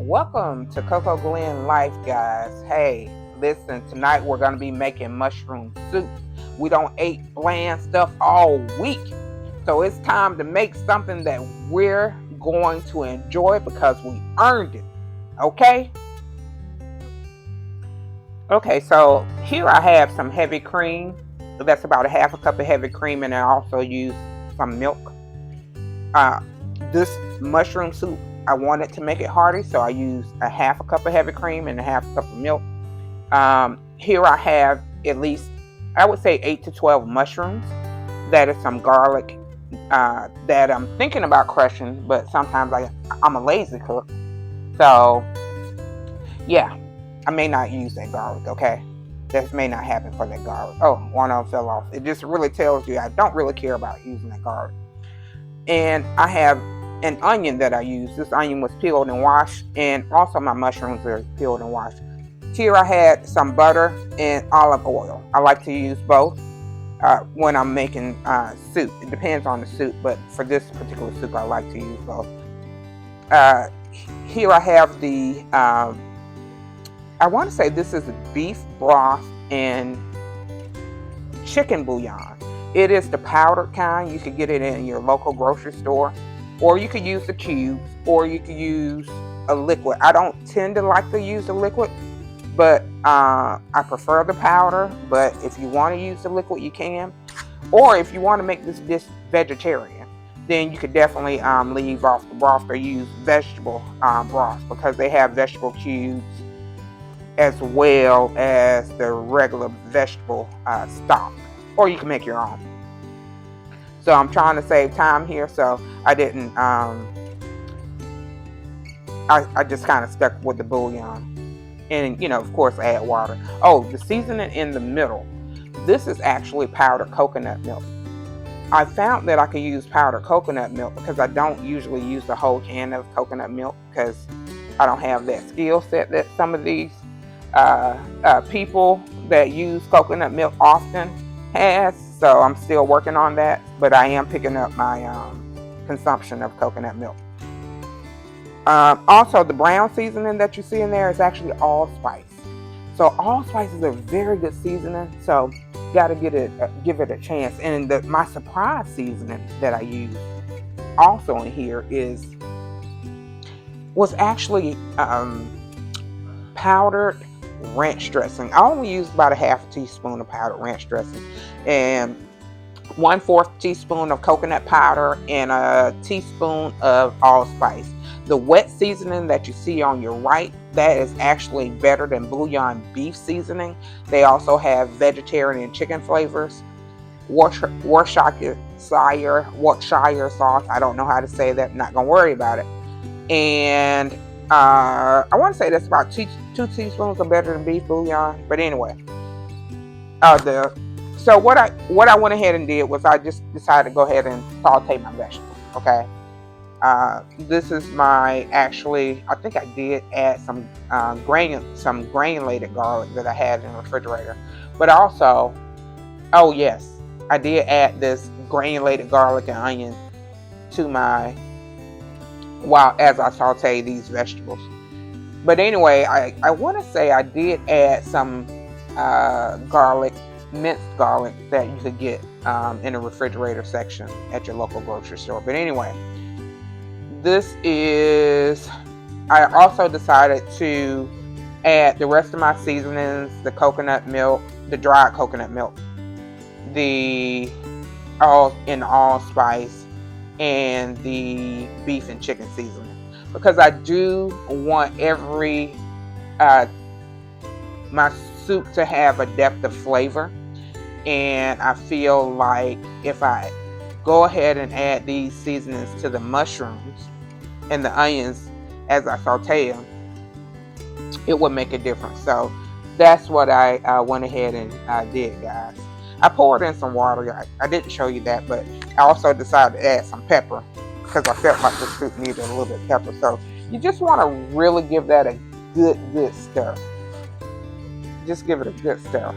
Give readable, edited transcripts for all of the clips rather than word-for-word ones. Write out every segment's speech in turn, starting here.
Welcome to CoCoGlenlife, guys. Hey, listen, tonight we're going to be making mushroom soup. We don't eat bland stuff all week. So it's time to make something that we're going to enjoy because we earned it. Okay? Okay, so here I have some heavy cream. That's about a half a cup of heavy cream, and I also use some milk. Uh, this mushroom soup, I wanted to make it hearty, so I used a half a cup of heavy cream and a half a cup of milk. Here I have at least, I would say 8 to 12 mushrooms. That is some garlic that I'm thinking about crushing, but sometimes I'm a lazy cook. So, yeah, I may not use that garlic, okay? That may not happen for that garlic. Oh, one of them fell off. It just really tells you I don't really care about using that garlic. And I have an onion that I use. This onion was peeled and washed, and also my mushrooms are peeled and washed. Here I had some butter and olive oil. I like to use both when I'm making soup. It depends on the soup, but for this particular soup, I like to use both. Uh, Here I have I want to say this is beef broth and chicken bouillon. It is the powdered kind. You could get it in your local grocery store, or you could use the cubes, or you could use a liquid. I don't tend to like to use the liquid, but I prefer the powder. But if you want to use the liquid, you can. Or if you want to make this dish vegetarian, then you could definitely leave off the broth or use vegetable broth, because they have vegetable cubes as well as the regular vegetable stock. Or you can make your own. So I'm trying to save time here, so I didn't. I just kind of stuck with the bouillon, and of course, add water. Oh, the seasoning in the middle. This is actually powdered coconut milk. I found that I could use powdered coconut milk because I don't usually use the whole can of coconut milk, because I don't have that skill set that some of these people that use coconut milk often has. So I'm still working on that, but I am picking up my consumption of coconut milk. Also, the brown seasoning that you see in there is actually allspice. So allspice is a very good seasoning. So you got to give it a chance. And my surprise seasoning that I use also in here was actually powdered ranch dressing. I only used about a half a teaspoon of powdered ranch dressing, and 1/4 teaspoon of coconut powder, and a teaspoon of allspice. The wet seasoning that you see on your right, that is actually better than bouillon beef seasoning. They also have vegetarian chicken flavors. Worcestershire sauce. I don't know how to say that. I'm not gonna worry about it. And I want to say that's about two teaspoons are better than beef bouillon. But anyway, so what I went ahead and did was I just decided to go ahead and saute my vegetables. Okay. This is I think I did add some granulated garlic that I had in the refrigerator. But also, oh yes, I did add this granulated garlic and onion to as I saute these vegetables. But anyway, I want to say I did add some minced garlic that you could get in the refrigerator section at your local grocery store. But anyway, I also decided to add the rest of my seasonings: the coconut milk, the dried coconut milk, the allspice, and the beef and chicken seasoning, because I do want my soup to have a depth of flavor. And I feel like if I go ahead and add these seasonings to the mushrooms and the onions as I saute them, it would make a difference. So that's what I went ahead and did, guys. I poured in some water. I didn't show you that, but I also decided to add some pepper because I felt like the soup needed a little bit of pepper. So you just want to really give that a good stir. Just give it a good stir.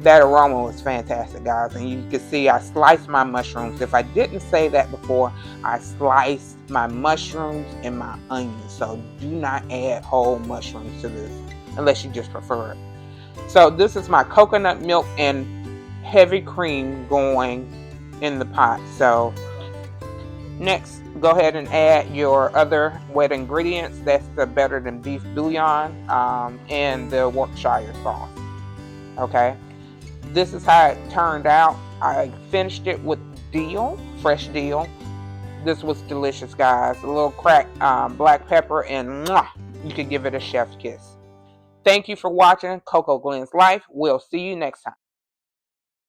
That aroma was fantastic, guys. And you can see I sliced my mushrooms. If I didn't say that before, I sliced my mushrooms and my onions. So do not add whole mushrooms to this unless you just prefer it. So this is my coconut milk and heavy cream going in the pot. So next, go ahead and add your other wet ingredients. That's the better than beef bouillon and the Yorkshire sauce. Okay, this is how it turned out. I finished it with dill, fresh dill. This was delicious, guys. A little cracked black pepper, and mwah, you could give it a chef's kiss. Thank you for watching Coco Glenn's Life. We'll see you next time.